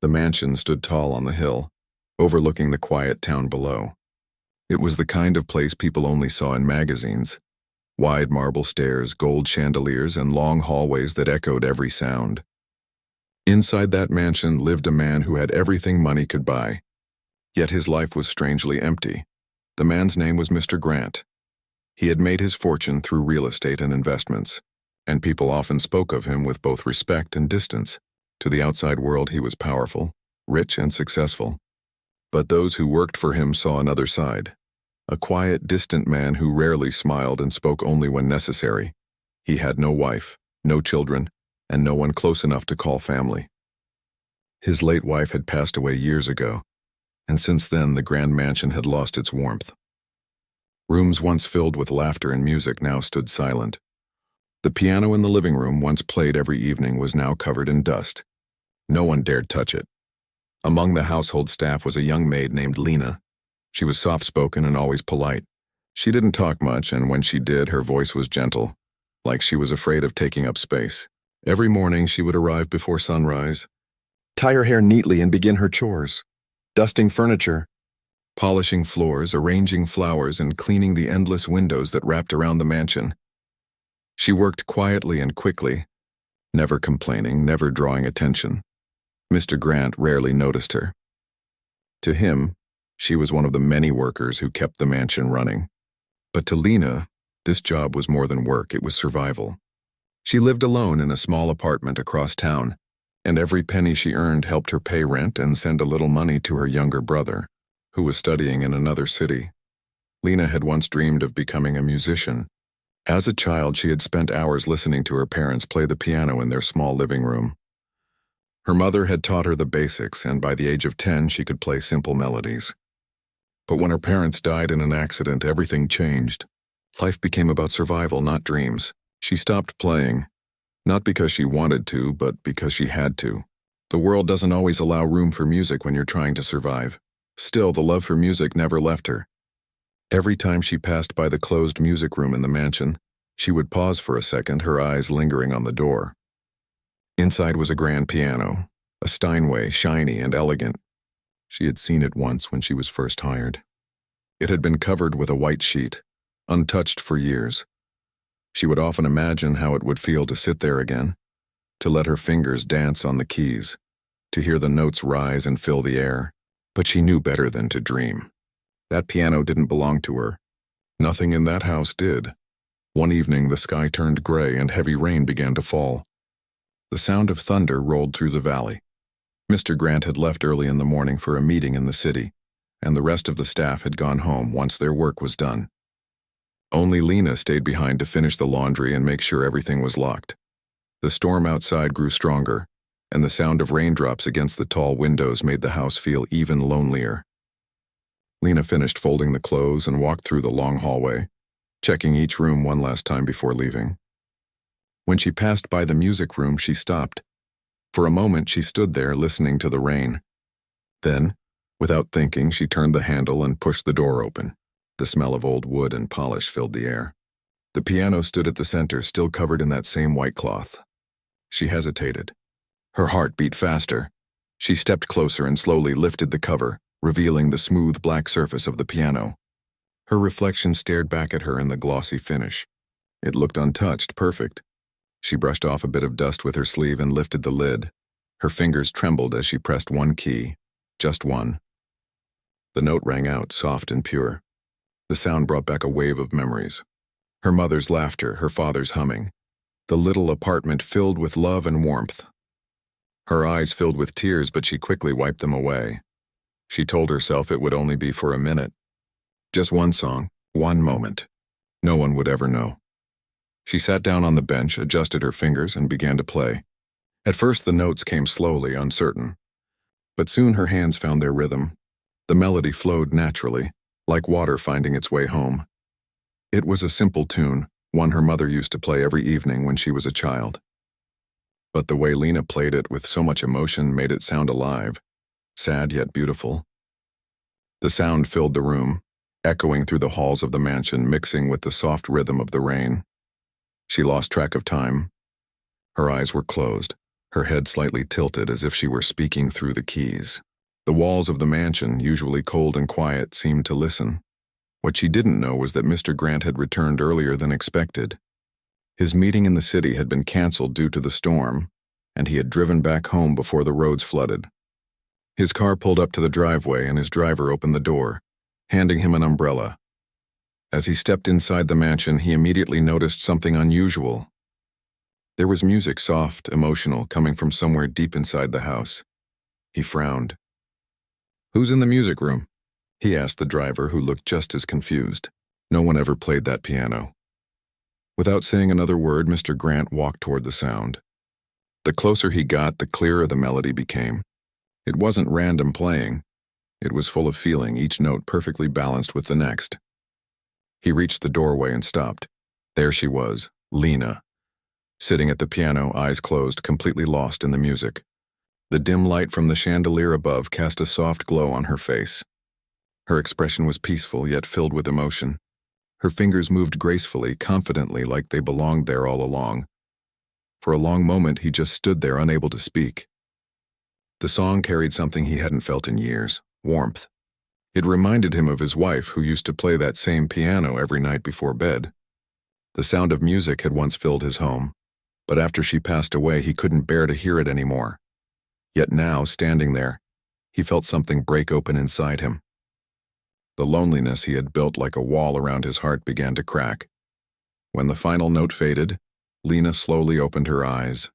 The mansion stood tall on the hill, overlooking the quiet town below. It was the kind of place people only saw in magazines. Wide marble stairs, gold chandeliers, and long hallways that echoed every sound. Inside that mansion lived a man who had everything money could buy. Yet his life was strangely empty. The man's name was Mr. Grant. He had made his fortune through real estate and investments, and people often spoke of him with both respect and distance. To the outside world he was powerful, rich, and successful. But those who worked for him saw another side. A quiet, distant man who rarely smiled and spoke only when necessary. He had no wife, no children, and no one close enough to call family. His late wife had passed away years ago, and since then the grand mansion had lost its warmth. Rooms once filled with laughter and music now stood silent. The piano in the living room, once played every evening, was now covered in dust. No one dared touch it. Among the household staff was a young maid named Lena. She was soft-spoken and always polite. She didn't talk much, and when she did, her voice was gentle, like she was afraid of taking up space. Every morning she would arrive before sunrise, tie her hair neatly and begin her chores, dusting furniture, polishing floors, arranging flowers, and cleaning the endless windows that wrapped around the mansion. She worked quietly and quickly, never complaining, never drawing attention. Mr. Grant rarely noticed her. To him, she was one of the many workers who kept the mansion running. But to Lena, this job was more than work, it was survival. She lived alone in a small apartment across town, and every penny she earned helped her pay rent and send a little money to her younger brother, who was studying in another city. Lena had once dreamed of becoming a musician. As a child, she had spent hours listening to her parents play the piano in their small living room. Her mother had taught her the basics, and by the age of 10, she could play simple melodies. But when her parents died in an accident, everything changed. Life became about survival, not dreams. She stopped playing, not because she wanted to, but because she had to. The world doesn't always allow room for music when you're trying to survive. Still, the love for music never left her. Every time she passed by the closed music room in the mansion, she would pause for a second, her eyes lingering on the door. Inside was a grand piano, a Steinway, shiny and elegant. She had seen it once when she was first hired. It had been covered with a white sheet, untouched for years. She would often imagine how it would feel to sit there again, to let her fingers dance on the keys, to hear the notes rise and fill the air. But she knew better than to dream. That piano didn't belong to her. Nothing in that house did. One evening, the sky turned gray and heavy rain began to fall. The sound of thunder rolled through the valley. Mr. Grant had left early in the morning for a meeting in the city, and the rest of the staff had gone home once their work was done. Only Lena stayed behind to finish the laundry and make sure everything was locked. The storm outside grew stronger, and the sound of raindrops against the tall windows made the house feel even lonelier. Lena finished folding the clothes and walked through the long hallway, checking each room one last time before leaving. When she passed by the music room, she stopped. For a moment, she stood there listening to the rain. Then, without thinking, she turned the handle and pushed the door open. The smell of old wood and polish filled the air. The piano stood at the center, still covered in that same white cloth. She hesitated. Her heart beat faster. She stepped closer and slowly lifted the cover, revealing the smooth black surface of the piano. Her reflection stared back at her in the glossy finish. It looked untouched, perfect. She brushed off a bit of dust with her sleeve and lifted the lid. Her fingers trembled as she pressed one key, just one. The note rang out, soft and pure. The sound brought back a wave of memories. Her mother's laughter, her father's humming. The little apartment filled with love and warmth. Her eyes filled with tears, but she quickly wiped them away. She told herself it would only be for a minute. Just one song, one moment. No one would ever know. She sat down on the bench, adjusted her fingers, and began to play. At first the notes came slowly, uncertain. But soon her hands found their rhythm. The melody flowed naturally, like water finding its way home. It was a simple tune, one her mother used to play every evening when she was a child. But the way Lena played it with so much emotion made it sound alive, sad yet beautiful. The sound filled the room, echoing through the halls of the mansion, mixing with the soft rhythm of the rain. She lost track of time. Her eyes were closed, her head slightly tilted as if she were speaking through the keys. The walls of the mansion, usually cold and quiet, seemed to listen. What she didn't know was that Mr. Grant had returned earlier than expected. His meeting in the city had been canceled due to the storm, and he had driven back home before the roads flooded. His car pulled up to the driveway and his driver opened the door, handing him an umbrella. As he stepped inside the mansion, he immediately noticed something unusual. There was music, soft, emotional, coming from somewhere deep inside the house. He frowned. "Who's in the music room?" he asked the driver, who looked just as confused. No one ever played that piano. Without saying another word, Mr. Grant walked toward the sound. The closer he got, the clearer the melody became. It wasn't random playing. It was full of feeling, each note perfectly balanced with the next. He reached the doorway and stopped. There she was, Lena, sitting at the piano, eyes closed, completely lost in the music. The dim light from the chandelier above cast a soft glow on her face. Her expression was peaceful, yet filled with emotion. Her fingers moved gracefully, confidently, like they belonged there all along. For a long moment, he just stood there, unable to speak. The song carried something he hadn't felt in years: warmth. It reminded him of his wife, who used to play that same piano every night before bed. The sound of music had once filled his home, but after she passed away, he couldn't bear to hear it anymore. Yet now, standing there, he felt something break open inside him. The loneliness he had built like a wall around his heart began to crack. When the final note faded, Lena slowly opened her eyes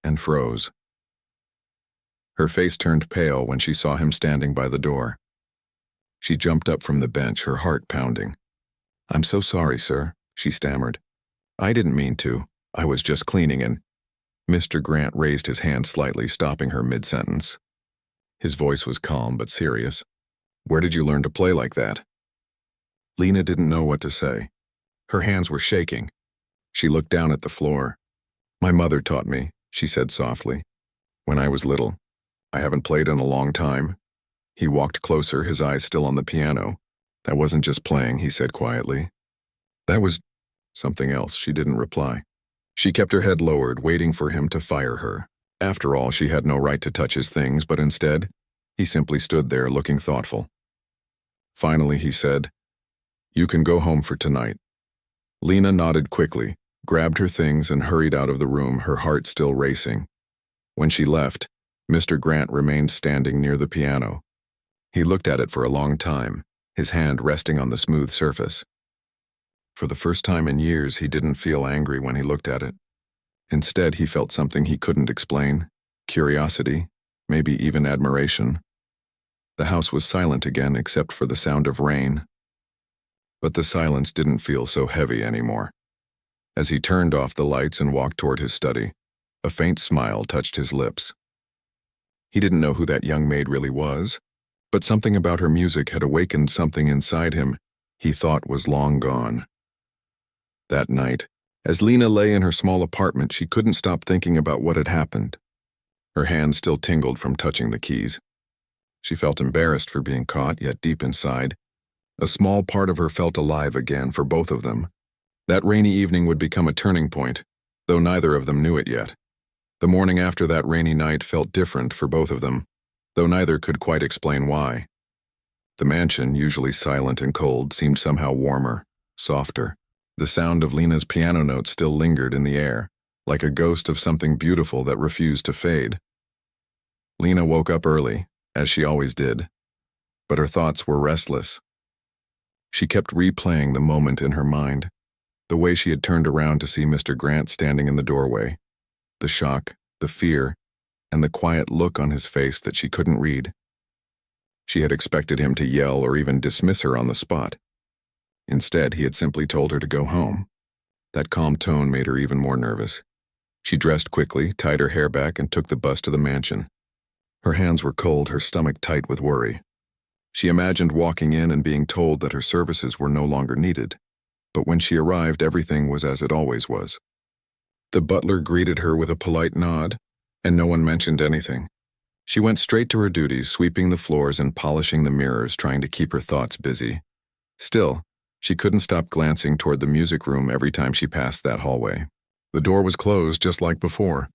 and froze. Her face turned pale when she saw him standing by the door. She jumped up from the bench, her heart pounding. "I'm so sorry, sir," she stammered. "I didn't mean to. I was just cleaning and—" Mr. Grant raised his hand slightly, stopping her mid-sentence. His voice was calm but serious. "Where did you learn to play like that?" Lena didn't know what to say. Her hands were shaking. She looked down at the floor. "My mother taught me," she said softly. "When I was little. I haven't played in a long time." He walked closer, his eyes still on the piano. "That wasn't just playing," he said quietly. "That was something else." She didn't reply. She kept her head lowered, waiting for him to fire her. After all, she had no right to touch his things, but instead, he simply stood there looking thoughtful. Finally, he said, "You can go home for tonight." Lena nodded quickly, grabbed her things, and hurried out of the room, her heart still racing. When she left, Mr. Grant remained standing near the piano. He looked at it for a long time, his hand resting on the smooth surface. For the first time in years, he didn't feel angry when he looked at it. Instead, he felt something he couldn't explain: curiosity, maybe even admiration. The house was silent again, except for the sound of rain. But the silence didn't feel so heavy anymore. As he turned off the lights and walked toward his study, a faint smile touched his lips. He didn't know who that young maid really was, but something about her music had awakened something inside him he thought was long gone. That night, as Lena lay in her small apartment, she couldn't stop thinking about what had happened. Her hands still tingled from touching the keys. She felt embarrassed for being caught, yet deep inside, a small part of her felt alive again for both of them. That rainy evening would become a turning point, though neither of them knew it yet. The morning after that rainy night felt different for both of them, though neither could quite explain why. The mansion, usually silent and cold, seemed somehow warmer, softer. The sound of Lena's piano notes still lingered in the air, like a ghost of something beautiful that refused to fade. Lena woke up early, as she always did, but her thoughts were restless. She kept replaying the moment in her mind, the way she had turned around to see Mr. Grant standing in the doorway, the shock, the fear, and the quiet look on his face that she couldn't read. She had expected him to yell or even dismiss her on the spot. Instead, he had simply told her to go home. That calm tone made her even more nervous. She dressed quickly, tied her hair back, and took the bus to the mansion. Her hands were cold, her stomach tight with worry. She imagined walking in and being told that her services were no longer needed. But when she arrived, everything was as it always was. The butler greeted her with a polite nod, and no one mentioned anything. She went straight to her duties, sweeping the floors and polishing the mirrors, trying to keep her thoughts busy. Still, she couldn't stop glancing toward the music room every time she passed that hallway. The door was closed just like before.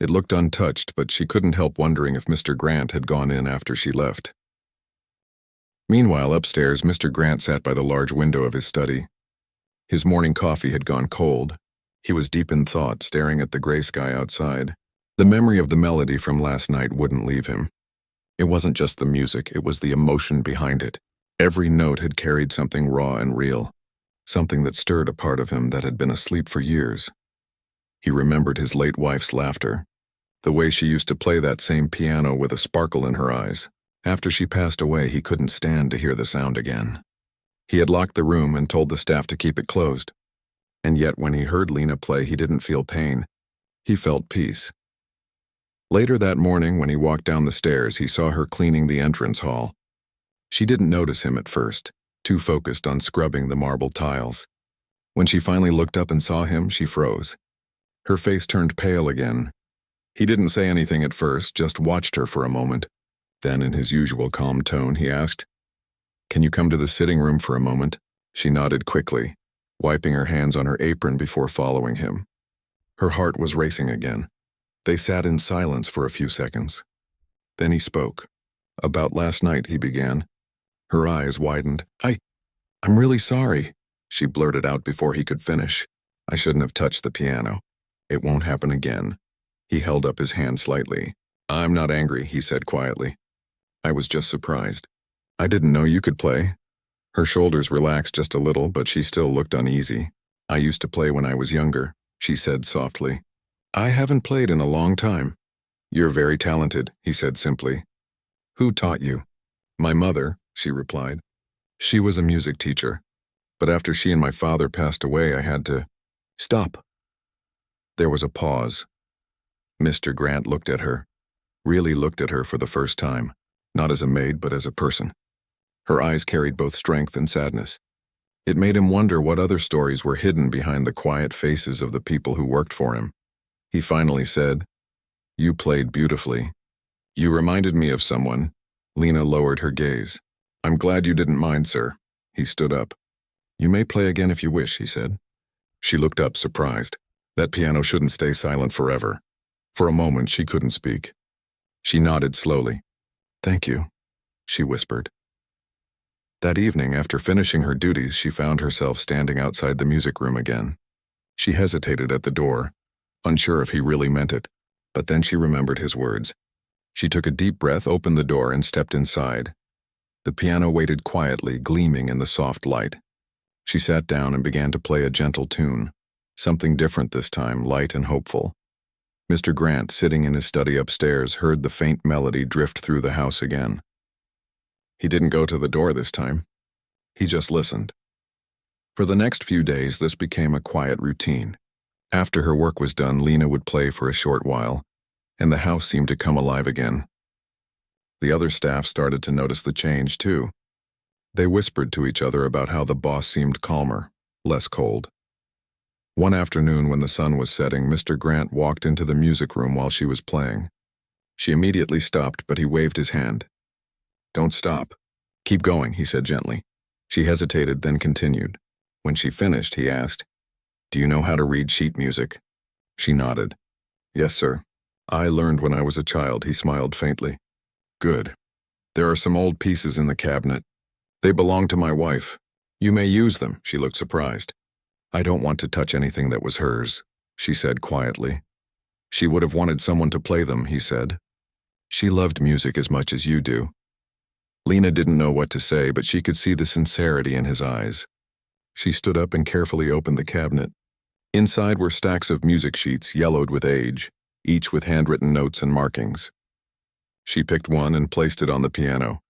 It looked untouched, but she couldn't help wondering if Mr. Grant had gone in after she left. Meanwhile, upstairs, Mr. Grant sat by the large window of his study. His morning coffee had gone cold. He was deep in thought, staring at the gray sky outside. The memory of the melody from last night wouldn't leave him. It wasn't just the music, it was the emotion behind it. Every note had carried something raw and real, something that stirred a part of him that had been asleep for years. He remembered his late wife's laughter, the way she used to play that same piano with a sparkle in her eyes. After she passed away, he couldn't stand to hear the sound again. He had locked the room and told the staff to keep it closed. And yet when he heard Lena play, he didn't feel pain. He felt peace. Later that morning, when he walked down the stairs, he saw her cleaning the entrance hall. She didn't notice him at first, too focused on scrubbing the marble tiles. When she finally looked up and saw him, she froze. Her face turned pale again. He didn't say anything at first, just watched her for a moment. Then, in his usual calm tone, he asked, "Can you come to the sitting room for a moment?" She nodded quickly, wiping her hands on her apron before following him. Her heart was racing again. They sat in silence for a few seconds. Then he spoke. "About last night," he began. Her eyes widened. I'm really sorry," she blurted out before he could finish. "I shouldn't have touched the piano. It won't happen again." He held up his hand slightly. "I'm not angry," he said quietly. "I was just surprised. I didn't know you could play." Her shoulders relaxed just a little, but she still looked uneasy. "I used to play when I was younger," she said softly. "I haven't played in a long time." "You're very talented," he said simply. "Who taught you?" "My mother," she replied. "She was a music teacher. But after she and my father passed away, I had to stop." There was a pause. Mr. Grant looked at her, really looked at her for the first time, not as a maid but as a person. Her eyes carried both strength and sadness. It made him wonder what other stories were hidden behind the quiet faces of the people who worked for him. He finally said, "You played beautifully. You reminded me of someone." Lena lowered her gaze. "I'm glad you didn't mind, sir." He stood up. "You may play again if you wish," he said. She looked up, surprised. That piano shouldn't stay silent forever. For a moment, she couldn't speak. She nodded slowly. "Thank you," she whispered. That evening, after finishing her duties, she found herself standing outside the music room again. She hesitated at the door, unsure if he really meant it, but then she remembered his words. She took a deep breath, opened the door, and stepped inside. The piano waited quietly, gleaming in the soft light. She sat down and began to play a gentle tune, something different this time, light and hopeful. Mr. Grant, sitting in his study upstairs, heard the faint melody drift through the house again. He didn't go to the door this time. He just listened. For the next few days, this became a quiet routine. After her work was done, Lena would play for a short while, and the house seemed to come alive again. The other staff started to notice the change, too. They whispered to each other about how the boss seemed calmer, less cold. One afternoon when the sun was setting, Mr. Grant walked into the music room while she was playing. She immediately stopped, but he waved his hand. "Don't stop. Keep going," he said gently. She hesitated, then continued. When she finished, he asked, "Do you know how to read sheet music?" She nodded. "Yes, sir. I learned when I was a child," he smiled faintly. "Good. There are some old pieces in the cabinet. They belong to my wife. You may use them." She looked surprised. "I don't want to touch anything that was hers," she said quietly. "She would have wanted someone to play them," he said. "She loved music as much as you do." Lena didn't know what to say, but she could see the sincerity in his eyes. She stood up and carefully opened the cabinet. Inside were stacks of music sheets, yellowed with age, each with handwritten notes and markings. She picked one and placed it on the piano.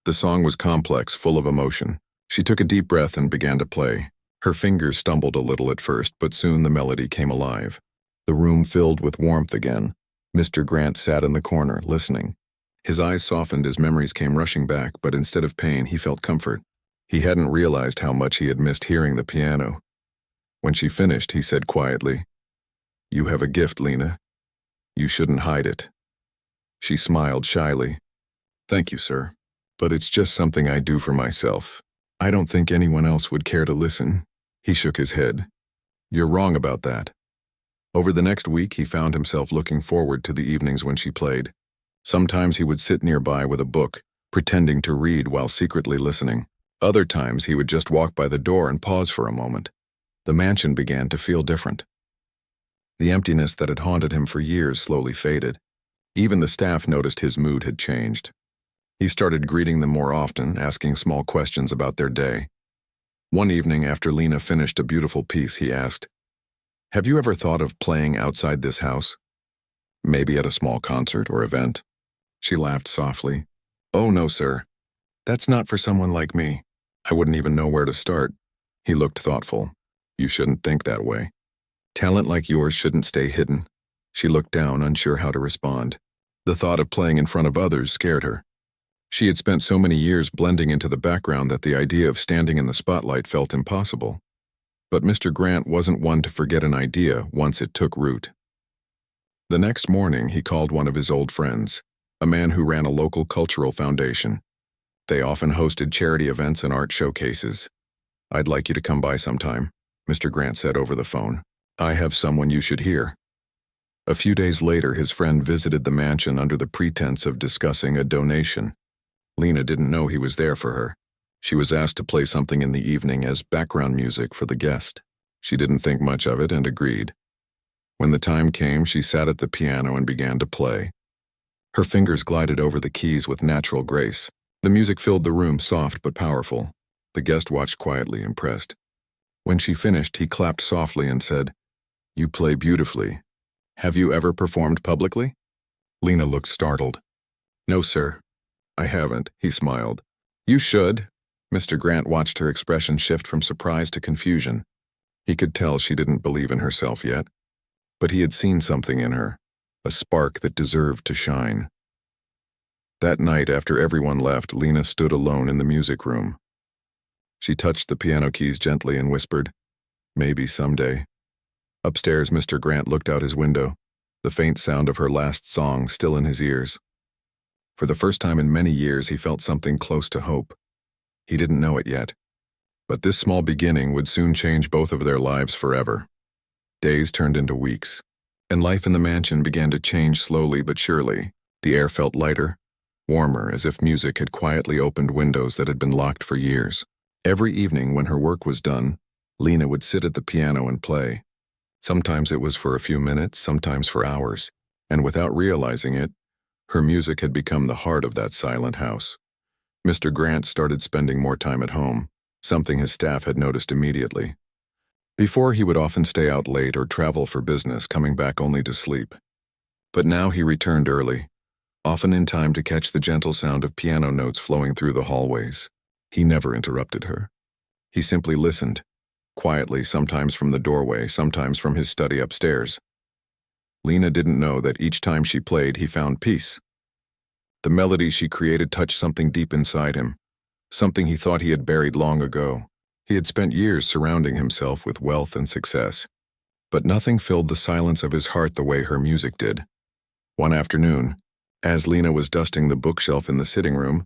The song was complex, full of emotion. She took a deep breath and began to play. Her fingers stumbled a little at first, but soon the melody came alive. The room filled with warmth again. Mr. Grant sat in the corner, listening. His eyes softened as memories came rushing back, but instead of pain, he felt comfort. He hadn't realized how much he had missed hearing the piano. When she finished, he said quietly, "You have a gift, Lena. You shouldn't hide it." She smiled shyly. "Thank you, sir. But it's just something I do for myself. I don't think anyone else would care to listen." He shook his head. "You're wrong about that. Over the next week, he found himself looking forward to the evenings when she played. Sometimes he would sit nearby with a book, pretending to read while secretly listening. Other times he would just walk by the door and pause for a moment. The mansion began to feel different. The emptiness that had haunted him for years slowly faded. Even the staff noticed his mood had changed. He started greeting them more often, asking small questions about their day. One evening after Lena finished a beautiful piece, he asked, "Have you ever thought of playing outside this house? Maybe at a small concert or event?" She laughed softly. "Oh, no, sir. That's not for someone like me. I wouldn't even know where to start." He looked thoughtful. "You shouldn't think that way. Talent like yours shouldn't stay hidden." She looked down, unsure how to respond. The thought of playing in front of others scared her. She had spent so many years blending into the background that the idea of standing in the spotlight felt impossible. But Mr. Grant wasn't one to forget an idea once it took root. The next morning, he called one of his old friends, a man who ran a local cultural foundation. They often hosted charity events and art showcases. "I'd like you to come by sometime," Mr. Grant said over the phone. "I have someone you should hear." A few days later, his friend visited the mansion under the pretense of discussing a donation. Lena didn't know he was there for her. She was asked to play something in the evening as background music for the guest. She didn't think much of it and agreed. When the time came, she sat at the piano and began to play. Her fingers glided over the keys with natural grace. The music filled the room, soft but powerful. The guest watched quietly, impressed. When she finished, he clapped softly and said, "You play beautifully. Have you ever performed publicly?" Lena looked startled. "No, sir. I haven't," he smiled. "You should." Mr. Grant watched her expression shift from surprise to confusion. He could tell she didn't believe in herself yet. But he had seen something in her, a spark that deserved to shine. That night, after everyone left, Lena stood alone in the music room. She touched the piano keys gently and whispered, "Maybe someday." Upstairs, Mr. Grant looked out his window, the faint sound of her last song still in his ears. For the first time in many years, he felt something close to hope. He didn't know it yet, but this small beginning would soon change both of their lives forever. Days turned into weeks, and life in the mansion began to change slowly but surely. The air felt lighter, warmer, as if music had quietly opened windows that had been locked for years. Every evening when her work was done, Lena would sit at the piano and play. Sometimes it was for a few minutes, sometimes for hours, and without realizing it, her music had become the heart of that silent house. Mr. Grant started spending more time at home, something his staff had noticed immediately. Before, he would often stay out late or travel for business, coming back only to sleep. But now he returned early, often in time to catch the gentle sound of piano notes flowing through the hallways. He never interrupted her. He simply listened, quietly, sometimes from the doorway, sometimes from his study upstairs. Lena didn't know that each time she played, he found peace. The melody she created touched something deep inside him, something he thought he had buried long ago. He had spent years surrounding himself with wealth and success, but nothing filled the silence of his heart the way her music did. One afternoon, as Lena was dusting the bookshelf in the sitting room,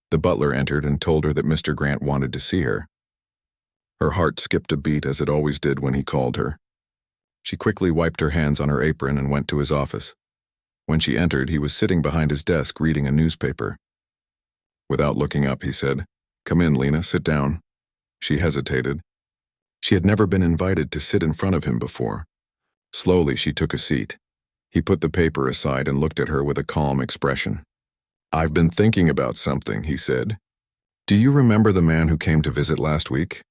the butler entered and told her that Mr. Grant wanted to see her. Her heart skipped a beat, as it always did when he called her. She quickly wiped her hands on her apron and went to his office. When she entered, he was sitting behind his desk reading a newspaper. Without looking up, he said, "Come in, Lena, sit down." She hesitated. She had never been invited to sit in front of him before. Slowly, she took a seat. He put the paper aside and looked at her with a calm expression. "I've been thinking about something," he said. "Do you remember the man who came to visit last week?"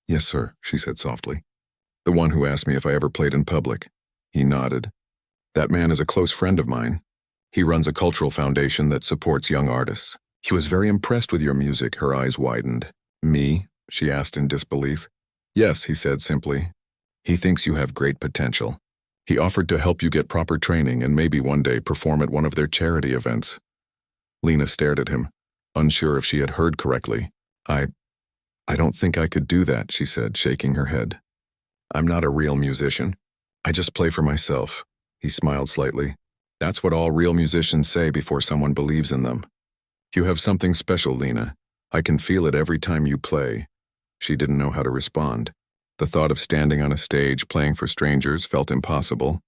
"Yes, sir," she said softly. "The one who asked me if I ever played in public." He nodded. "That man is a close friend of mine. He runs a cultural foundation that supports young artists. He was very impressed with your music." Her eyes widened. "Me?" she asked in disbelief. "Yes," he said simply. "He thinks you have great potential. He offered to help you get proper training and maybe one day perform at one of their charity events." Lena stared at him, unsure if she had heard correctly. I don't think I could do that," she said, shaking her head. "I'm not a real musician. I just play for myself." He smiled slightly. "That's what all real musicians say before someone believes in them." "You have something special, Lena. I can feel it every time you play." She didn't know how to respond. The thought of standing on a stage playing for strangers felt impossible.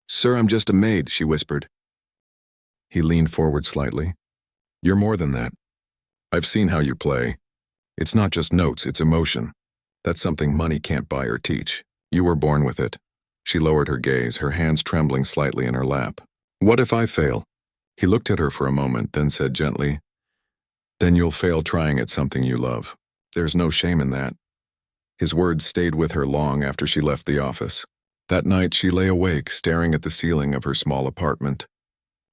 "Sir, I'm just a maid," she whispered. He leaned forward slightly. "You're more than that. I've seen how you play. It's not just notes, it's emotion. That's something money can't buy or teach. You were born with it." She lowered her gaze, her hands trembling slightly in her lap. "What if I fail?" He looked at her for a moment, then said gently, "Then you'll fail trying at something you love. There's no shame in that." His words stayed with her long after she left the office. That night she lay awake, staring at the ceiling of her small apartment.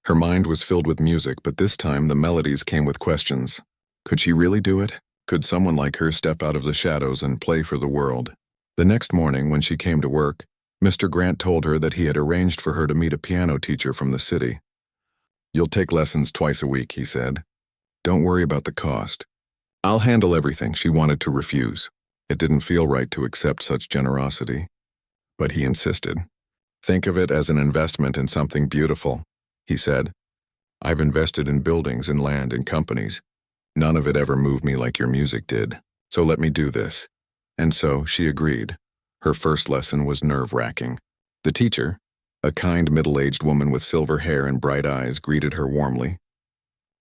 Her mind was filled with music, but this time the melodies came with questions. Could she really do it? Could someone like her step out of the shadows and play for the world? The next morning, when she came to work, Mr. Grant told her that he had arranged for her to meet a piano teacher from the city. "You'll take lessons twice a week," he said. "Don't worry about the cost. I'll handle everything." She wanted to refuse. It didn't feel right to accept such generosity. But he insisted. "Think of it as an investment in something beautiful," he said. "I've invested in buildings and land and companies. None of it ever moved me like your music did. So let me do this." And so she agreed. Her first lesson was nerve-wracking. The teacher, a kind middle-aged woman with silver hair and bright eyes, greeted her warmly.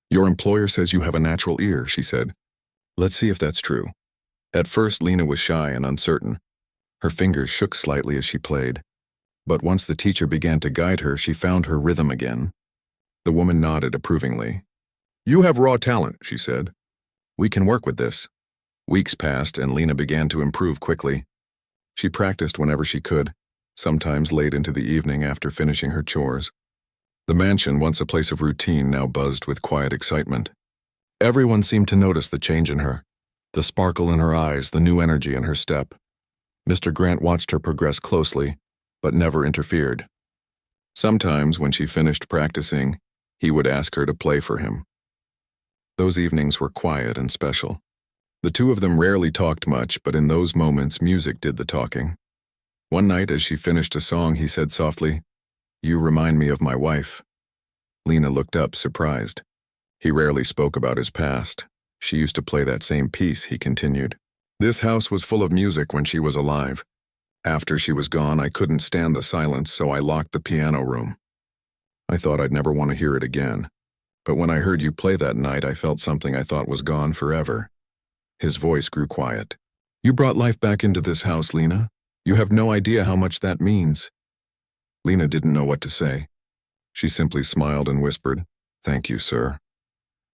"Your employer says you have a natural ear," she said. "Let's see if that's true." At first, Lena was shy and uncertain. Her fingers shook slightly as she played. But once the teacher began to guide her, she found her rhythm again. The woman nodded approvingly. "You have raw talent," she said. "We can work with this." Weeks passed, and Lena began to improve quickly. She practiced whenever she could, sometimes late into the evening after finishing her chores. The mansion, once a place of routine, now buzzed with quiet excitement. Everyone seemed to notice the change in her, the sparkle in her eyes, the new energy in her step. Mr. Grant watched her progress closely, but never interfered. Sometimes, when she finished practicing, he would ask her to play for him. Those evenings were quiet and special. The two of them rarely talked much, but in those moments, music did the talking. One night, as she finished a song, he said softly, "You remind me of my wife." Lena looked up, surprised. He rarely spoke about his past. "She used to play that same piece," he continued. "This house was full of music when she was alive. After she was gone, I couldn't stand the silence, so I locked the piano room. I thought I'd never want to hear it again. But when I heard you play that night, I felt something I thought was gone forever." His voice grew quiet. "You brought life back into this house, Lena. You have no idea how much that means." Lena didn't know what to say. She simply smiled and whispered, "Thank you, sir."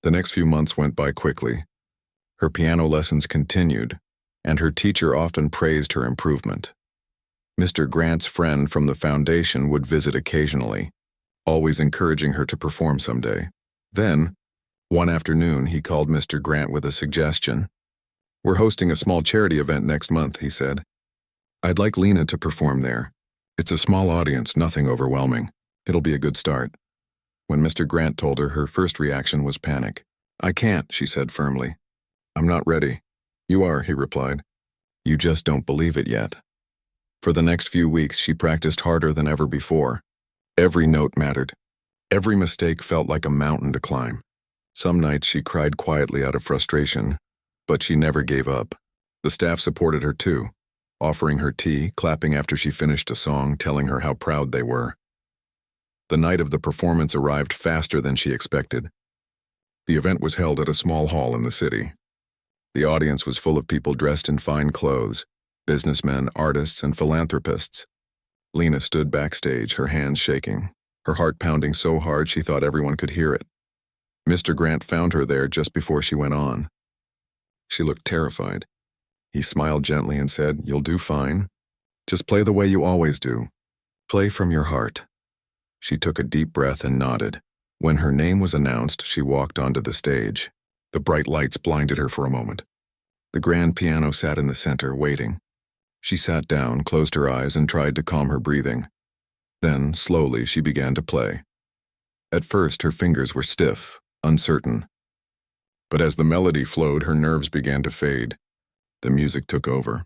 The next few months went by quickly. Her piano lessons continued, and her teacher often praised her improvement. Mr. Grant's friend from the foundation would visit occasionally, always encouraging her to perform someday. Then, one afternoon, he called Mr. Grant with a suggestion. "We're hosting a small charity event next month," he said. "I'd like Lena to perform there. It's a small audience, nothing overwhelming. It'll be a good start." When Mr. Grant told her, her first reaction was panic. "I can't," she said firmly. "I'm not ready." "You are," he replied. "You just don't believe it yet." For the next few weeks, she practiced harder than ever before. Every note mattered. Every mistake felt like a mountain to climb. Some nights she cried quietly out of frustration, but she never gave up. The staff supported her too, offering her tea, clapping after she finished a song, telling her how proud they were. The night of the performance arrived faster than she expected. The event was held at a small hall in the city. The audience was full of people dressed in fine clothes, businessmen, artists, and philanthropists. Lena stood backstage, her hands shaking, her heart pounding so hard she thought everyone could hear it. Mr. Grant found her there just before she went on. She looked terrified. He smiled gently and said, "You'll do fine. Just play the way you always do. Play from your heart." She took a deep breath and nodded. When her name was announced, she walked onto the stage. The bright lights blinded her for a moment. The grand piano sat in the center, waiting. She sat down, closed her eyes, and tried to calm her breathing. Then, slowly, she began to play. At first, her fingers were stiff, uncertain. But as the melody flowed, her nerves began to fade. The music took over.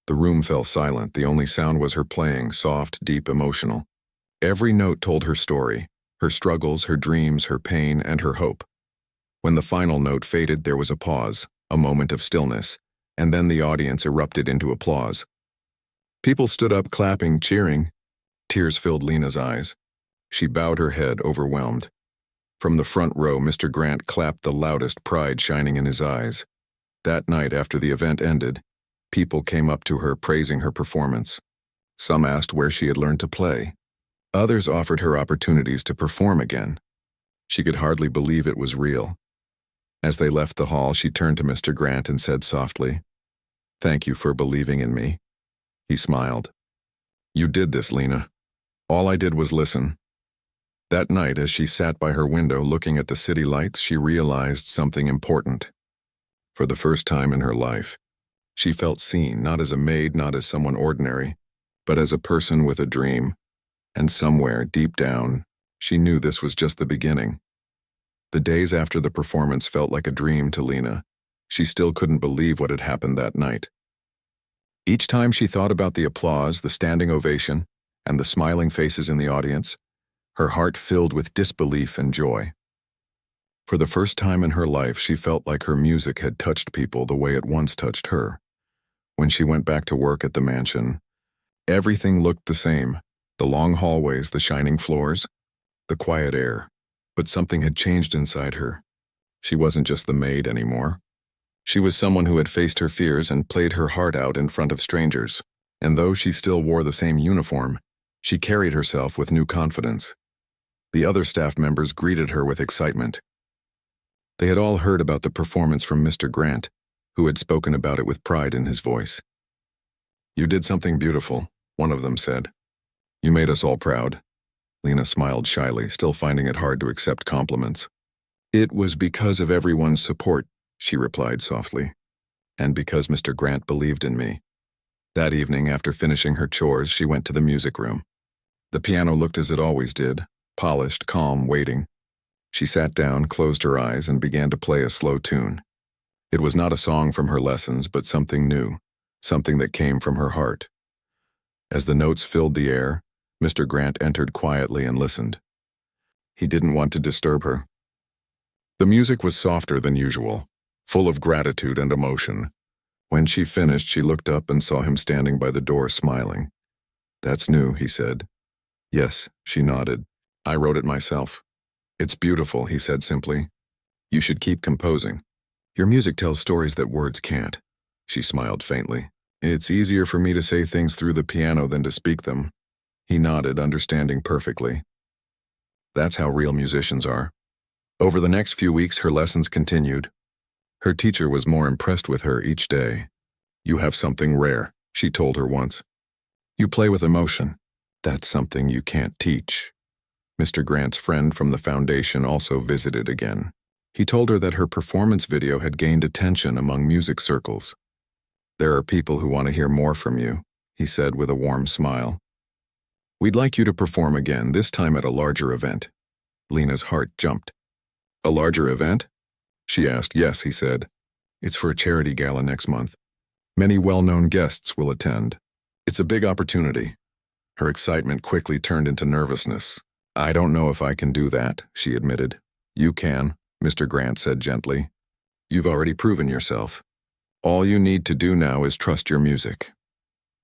The room fell silent. The only sound was her playing, soft, deep, emotional. Every note told her story, her struggles, her dreams, her pain, and her hope. When the final note faded, there was a pause, a moment of stillness, and then the audience erupted into applause. People stood up clapping, cheering. Tears filled Lena's eyes. She bowed her head, overwhelmed. From the front row, Mr. Grant clapped the loudest, pride shining in his eyes. That night, after the event ended, people came up to her praising her performance. Some asked where she had learned to play. Others offered her opportunities to perform again. She could hardly believe it was real. As they left the hall, she turned to Mr. Grant and said softly, "Thank you for believing in me." He smiled. "You did this, Lena. All I did was listen." That night, as she sat by her window looking at the city lights, she realized something important. For the first time in her life, she felt seen, not as a maid, not as someone ordinary, but as a person with a dream. And somewhere, deep down, she knew this was just the beginning. The days after the performance felt like a dream to Lena. She still couldn't believe what had happened that night. Each time she thought about the applause, the standing ovation, and the smiling faces in the audience, her heart filled with disbelief and joy. For the first time in her life, she felt like her music had touched people the way it once touched her. When she went back to work at the mansion, everything looked the same. The long hallways, the shining floors, the quiet air. But something had changed inside her. She wasn't just the maid anymore. She was someone who had faced her fears and played her heart out in front of strangers. And though she still wore the same uniform, she carried herself with new confidence. The other staff members greeted her with excitement. They had all heard about the performance from Mr. Grant, who had spoken about it with pride in his voice. "You did something beautiful," one of them said. "You made us all proud." Lena smiled shyly, still finding it hard to accept compliments. "It was because of everyone's support," she replied softly, "and because Mr. Grant believed in me." That evening, after finishing her chores, she went to the music room. The piano looked as it always did, polished, calm, waiting. She sat down, closed her eyes, and began to play a slow tune. It was not a song from her lessons, but something new, something that came from her heart. As the notes filled the air, Mr. Grant entered quietly and listened. He didn't want to disturb her. The music was softer than usual, full of gratitude and emotion. When she finished, she looked up and saw him standing by the door, smiling. "That's new," he said. "Yes," she nodded. "I wrote it myself." "It's beautiful," he said simply. "You should keep composing. Your music tells stories that words can't." She smiled faintly. "It's easier for me to say things through the piano than to speak them." He nodded, understanding perfectly. That's how real musicians are. Over the next few weeks, her lessons continued. Her teacher was more impressed with her each day. "You have something rare," she told her once. "You play with emotion. That's something you can't teach." Mr. Grant's friend from the foundation also visited again. He told her that her performance video had gained attention among music circles. "There are people who want to hear more from you," he said with a warm smile. "We'd like you to perform again, this time at a larger event." Lena's heart jumped. "A larger event?" she asked. "Yes," he said. "It's for a charity gala next month. Many well-known guests will attend. It's a big opportunity." Her excitement quickly turned into nervousness. "I don't know if I can do that," she admitted. "You can," Mr. Grant said gently. "You've already proven yourself. All you need to do now is trust your music."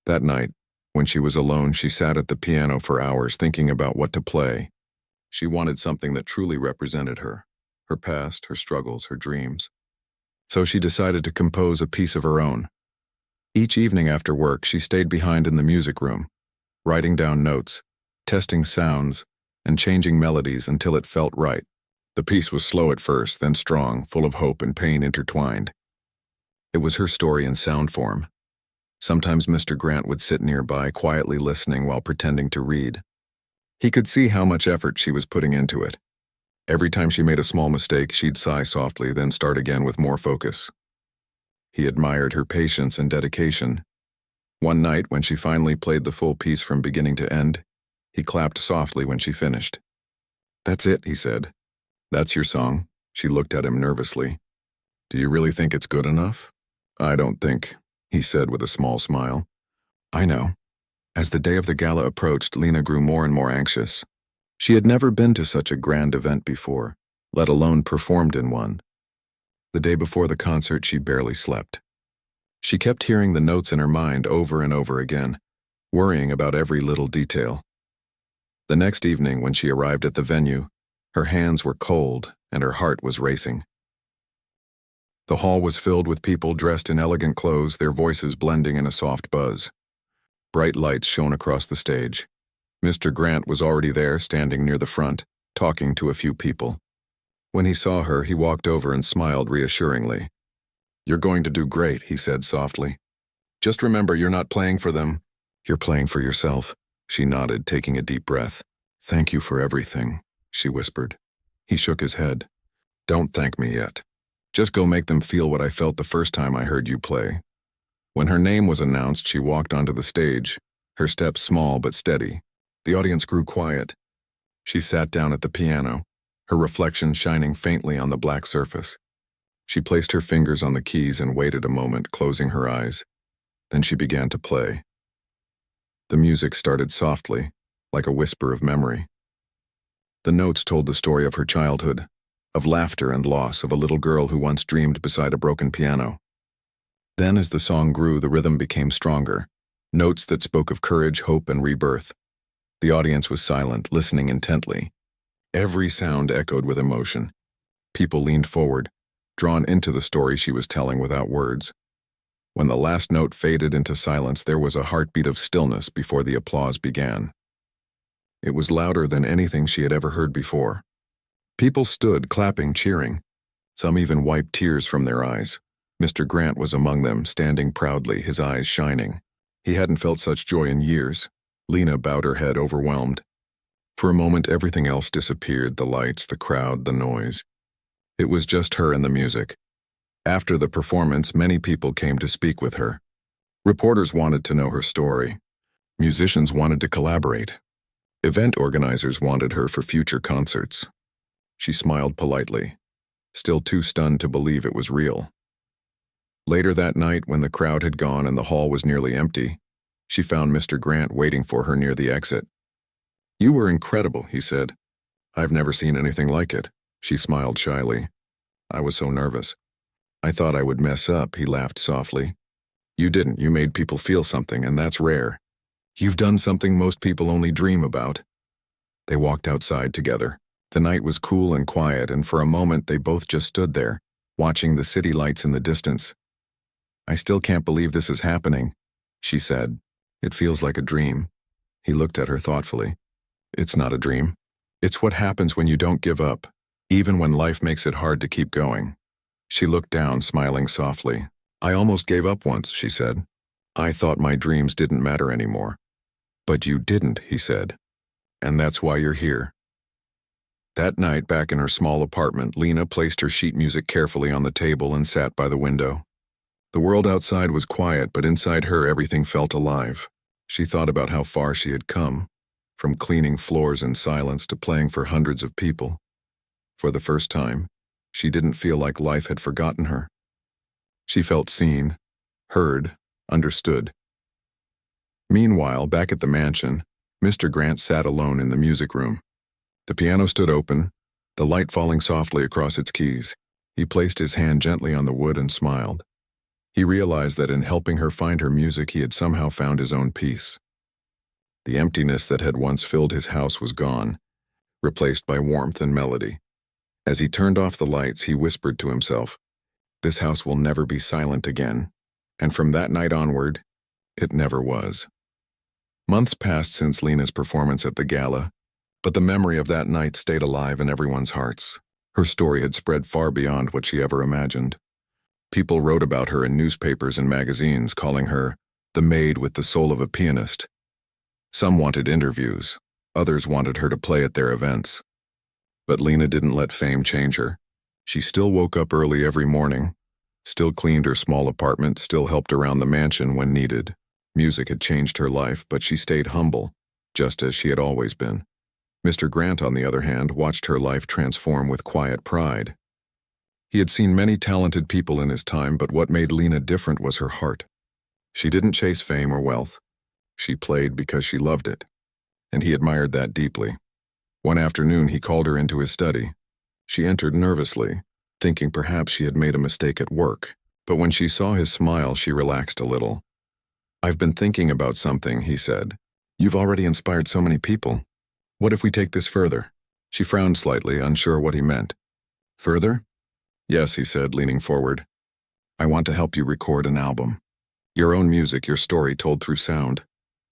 That night, when she was alone, she sat at the piano for hours thinking about what to play. She wanted something that truly represented her past, her struggles, her dreams. So she decided to compose a piece of her own. Each evening after work, she stayed behind in the music room, writing down notes, testing sounds, and changing melodies until it felt right. The piece was slow at first, then strong, full of hope and pain intertwined. It was her story in sound form. Sometimes Mr. Grant would sit nearby, quietly listening while pretending to read. He could see how much effort she was putting into it. Every time she made a small mistake, she'd sigh softly, then start again with more focus. He admired her patience and dedication. One night, when she finally played the full piece from beginning to end, he clapped softly when she finished. "That's it," he said. "That's your song." She looked at him nervously. "Do you really think it's good enough?" "I don't think," he said with a small smile. "I know." As the day of the gala approached, Lena grew more and more anxious. She had never been to such a grand event before, let alone performed in one. The day before the concert, she barely slept. She kept hearing the notes in her mind over and over again, worrying about every little detail. The next evening, when she arrived at the venue, her hands were cold and her heart was racing. The hall was filled with people dressed in elegant clothes, their voices blending in a soft buzz. Bright lights shone across the stage. Mr. Grant was already there, standing near the front, talking to a few people. When he saw her, he walked over and smiled reassuringly. "You're going to do great," he said softly. "Just remember, you're not playing for them. You're playing for yourself." She nodded, taking a deep breath. "Thank you for everything," she whispered. He shook his head. "Don't thank me yet. Just go make them feel what I felt the first time I heard you play." When her name was announced, she walked onto the stage, her steps small but steady. The audience grew quiet. She sat down at the piano, her reflection shining faintly on the black surface. She placed her fingers on the keys and waited a moment, closing her eyes. Then she began to play. The music started softly, like a whisper of memory. The notes told the story of her childhood, of laughter and loss, of a little girl who once dreamed beside a broken piano. Then, as the song grew, the rhythm became stronger, notes that spoke of courage, hope, and rebirth. The audience was silent, listening intently. Every sound echoed with emotion. People leaned forward, drawn into the story she was telling without words. When the last note faded into silence, there was a heartbeat of stillness before the applause began. It was louder than anything she had ever heard before. People stood, clapping, cheering. Some even wiped tears from their eyes. Mr. Grant was among them, standing proudly, his eyes shining. He hadn't felt such joy in years. Lena bowed her head, overwhelmed. For a moment, everything else disappeared, the lights, the crowd, the noise. It was just her and the music. After the performance, many people came to speak with her. Reporters wanted to know her story. Musicians wanted to collaborate. Event organizers wanted her for future concerts. She smiled politely, still too stunned to believe it was real. Later that night, when the crowd had gone and the hall was nearly empty, she found Mr. Grant waiting for her near the exit. "You were incredible," he said. "I've never seen anything like it." She smiled shyly. "I was so nervous. I thought I would mess up," he laughed softly. "You didn't. You made people feel something, and that's rare. You've done something most people only dream about." They walked outside together. The night was cool and quiet, and for a moment they both just stood there, watching the city lights in the distance. "I still can't believe this is happening," she said. "It feels like a dream." He looked at her thoughtfully. "It's not a dream. It's what happens when you don't give up, even when life makes it hard to keep going." She looked down, smiling softly. "I almost gave up once," she said. "I thought my dreams didn't matter anymore." "But you didn't," he said. "And that's why you're here." That night, back in her small apartment, Lena placed her sheet music carefully on the table and sat by the window. The world outside was quiet, but inside her everything felt alive. She thought about how far she had come, from cleaning floors in silence to playing for hundreds of people. For the first time, she didn't feel like life had forgotten her. She felt seen, heard, understood. Meanwhile, back at the mansion, Mr. Grant sat alone in the music room. The piano stood open, the light falling softly across its keys. He placed his hand gently on the wood and smiled. He realized that in helping her find her music, he had somehow found his own peace. The emptiness that had once filled his house was gone, replaced by warmth and melody. As he turned off the lights, he whispered to himself, "This house will never be silent again." And from that night onward, it never was. Months passed since Lena's performance at the gala, but the memory of that night stayed alive in everyone's hearts. Her story had spread far beyond what she ever imagined. People wrote about her in newspapers and magazines, calling her the Maid with the soul of a pianist. Some wanted interviews, others wanted her to play at their events. But Lena didn't let fame change her. She still woke up early every morning, still cleaned her small apartment, still helped around the mansion when needed. Music had changed her life, but she stayed humble, just as she had always been. Mr. Grant, on the other hand, watched her life transform with quiet pride. He had seen many talented people in his time, but what made Lena different was her heart. She didn't chase fame or wealth. She played because she loved it, and he admired that deeply. One afternoon, he called her into his study. She entered nervously, thinking perhaps she had made a mistake at work, but when she saw his smile, she relaxed a little. "I've been thinking about something," he said. "You've already inspired so many people. What if we take this further?" She frowned slightly, unsure what he meant. "Further?" "Yes," he said, leaning forward. "I want to help you record an album. Your own music, your story told through sound."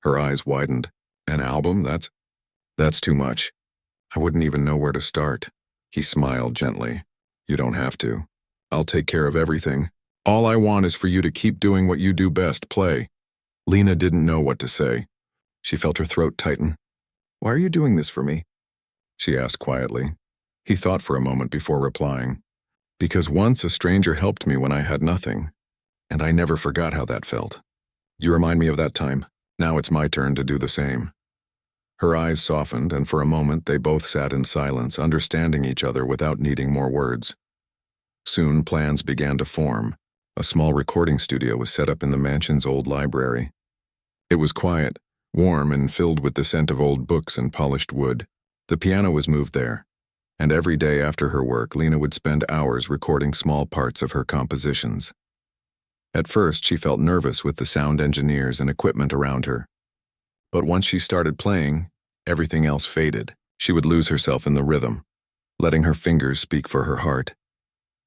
Her eyes widened. "An album? That's too much. I wouldn't even know where to start." He smiled gently. "You don't have to. I'll take care of everything. All I want is for you to keep doing what you do best, play." Lena didn't know what to say. She felt her throat tighten. "Why are you doing this for me?" she asked quietly. He thought for a moment before replying. "Because once a stranger helped me when I had nothing, and I never forgot how that felt. You remind me of that time. Now it's my turn to do the same." Her eyes softened, and for a moment they both sat in silence, understanding each other without needing more words. Soon plans began to form. A small recording studio was set up in the mansion's old library. It was quiet, warm, and filled with the scent of old books and polished wood. The piano was moved there, and every day after her work, Lena would spend hours recording small parts of her compositions. At first, she felt nervous with the sound engineers and equipment around her. But once she started playing, everything else faded. She would lose herself in the rhythm, letting her fingers speak for her heart.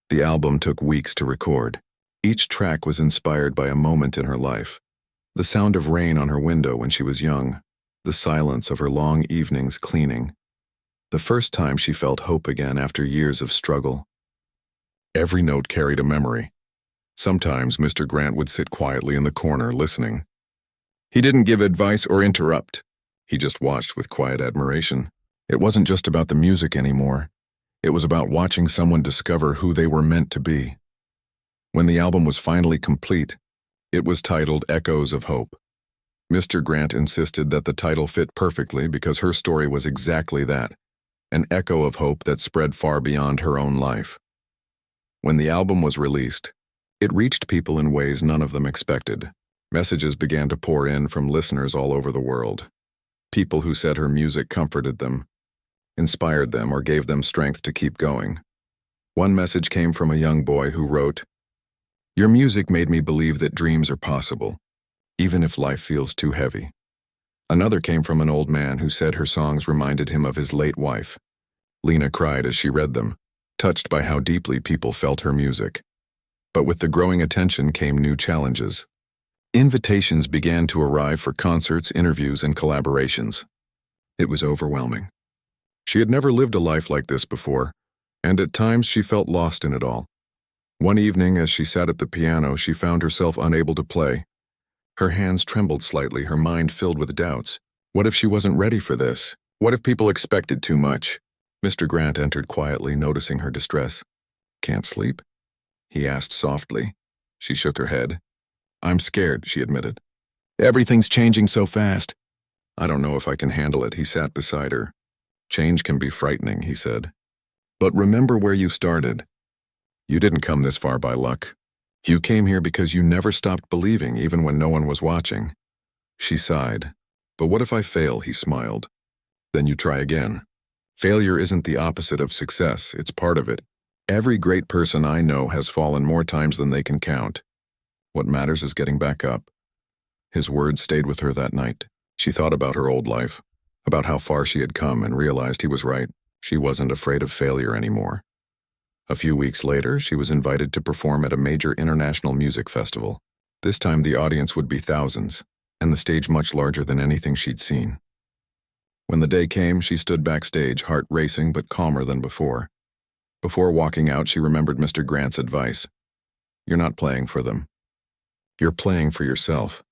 The album took weeks to record. Each track was inspired by a moment in her life. The sound of rain on her window when she was young, the silence of her long evenings cleaning, the first time she felt hope again after years of struggle. Every note carried a memory. Sometimes Mr. Grant would sit quietly in the corner listening. He didn't give advice or interrupt. He just watched with quiet admiration. It wasn't just about the music anymore. It was about watching someone discover who they were meant to be. When the album was finally complete, it was titled Echoes of Hope. Mr. Grant insisted that the title fit perfectly because her story was exactly that, an echo of hope that spread far beyond her own life. When the album was released, it reached people in ways none of them expected. Messages began to pour in from listeners all over the world. People who said her music comforted them, inspired them, or gave them strength to keep going. One message came from a young boy who wrote, "Your music made me believe that dreams are possible, even if life feels too heavy." Another came from an old man who said her songs reminded him of his late wife. Lena cried as she read them, touched by how deeply people felt her music. But with the growing attention came new challenges. Invitations began to arrive for concerts, interviews, and collaborations. It was overwhelming. She had never lived a life like this before, and at times she felt lost in it all. One evening, as she sat at the piano, she found herself unable to play. Her hands trembled slightly, her mind filled with doubts. What if she wasn't ready for this? What if people expected too much? Mr. Grant entered quietly, noticing her distress. "Can't sleep?" he asked softly. She shook her head. "I'm scared," she admitted. "Everything's changing so fast." "I don't know if I can handle it." He sat beside her. "Change can be frightening," he said. "But remember where you started. You didn't come this far by luck. You came here because you never stopped believing, even when no one was watching." She sighed. "But what if I fail?" He smiled. "Then you try again. Failure isn't the opposite of success, it's part of it. Every great person I know has fallen more times than they can count. What matters is getting back up." His words stayed with her that night. She thought about her old life, about how far she had come, and realized he was right. She wasn't afraid of failure anymore. A few weeks later, she was invited to perform at a major international music festival. This time the audience would be thousands, and the stage much larger than anything she'd seen. When the day came, she stood backstage, heart racing but calmer than before. Before walking out, she remembered Mr. Grant's advice. "You're not playing for them. You're playing for yourself."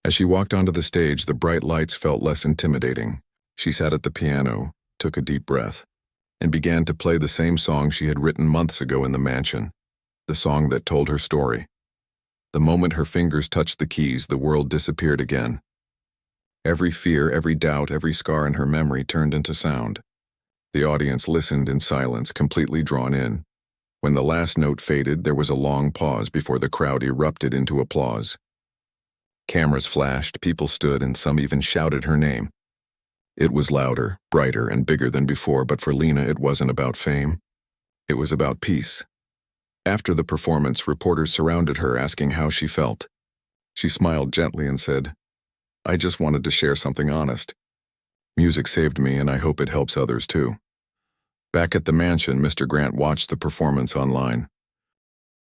As she walked onto the stage, the bright lights felt less intimidating. She sat at the piano, took a deep breath, and began to play the same song she had written months ago in the mansion, the song that told her story. The moment her fingers touched the keys, the world disappeared again. Every fear, every doubt, every scar in her memory turned into sound. The audience listened in silence, completely drawn in. When the last note faded, there was a long pause before the crowd erupted into applause. Cameras flashed, people stood, and some even shouted her name. It was louder, brighter, and bigger than before, but for Lena it wasn't about fame. It was about peace. After the performance, reporters surrounded her asking how she felt. She smiled gently and said, "I just wanted to share something honest. Music saved me, and I hope it helps others too." Back at the mansion, Mr. Grant watched the performance online.